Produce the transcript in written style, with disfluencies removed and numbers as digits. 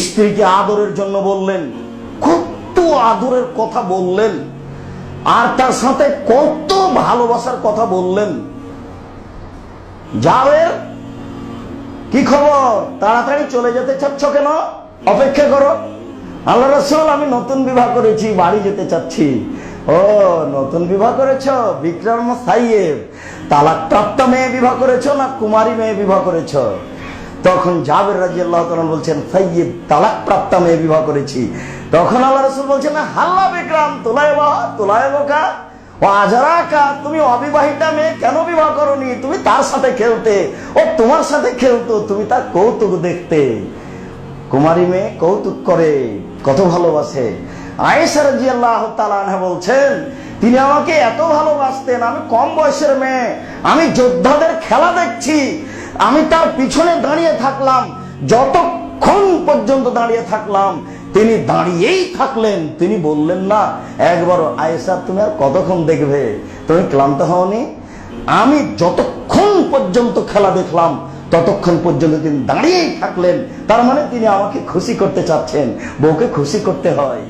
স্ত্রীকে আদরের জন্য বললেন, কত আদরের কথা বললেন, আর তার সাথে কত ভালোবাসার কথা বললেন। জাবের, কি খবর, তাড়াতাড়ি চলে যেতে চাচ্ছ কেন? অপেক্ষা করো। আল্লাহ রাসূল, আমি নতুন বিবাহ করেছি, বাড়ি যেতে চাচ্ছি। ও, নতুন বিবাহ করেছ, বিক্রম সাইয়েব, তালাক প্রাপ্ত মেয়ে বিবাহ করেছ না কুমারী মেয়ে বিবাহ করেছ? তখন জাবের রাদিয়াল্লাহু তাআলা বলছেন, সাইয়েব, তালাক প্রাপ্ত মেয়ে বিবাহ করেছি। তখন আল্লাহ রাসূল বলছেন, হাল্লা বিক্রম তুলাইবা ও আজারাকা, তুমি অবিবাহিতা মেয়ে কেন বিবাহ করনি? তুমি তার সাথে খেলতে, ও তোমার সাথে খেলতো, তুমি তার কৌতুক দেখতে। কুমারী মেয়ে কৌতুক করে, কত ভালোবাসে। আয়েশা রাদিয়াল্লাহু তাআলা আনহা বলছেন, তিনি আমাকে এত ভালোবাসতেন, আমি কম বয়সের মেয়ে, আমি যোদ্ধাদের খেলা দেখছি, আমি তার পিছনে দাঁড়িয়ে থাকলাম, যতক্ষণ পর্যন্ত দাঁড়িয়ে থাকলাম তিনি দাঁড়িয়েই থাকলেন, তিনি বললেন না একবার, আয়েশা তুমি আর কতক্ষণ দেখবে, তুমি ক্লান্ত হওনি? আমি যতক্ষণ পর্যন্ত খেলা দেখলাম ততক্ষণ পর্যন্ত তিনি দাঁড়িয়েই থাকলেন। তার মানে তিনি আমাকে খুশি করতে চাচ্ছেন, বউকে খুশি করতে হয়।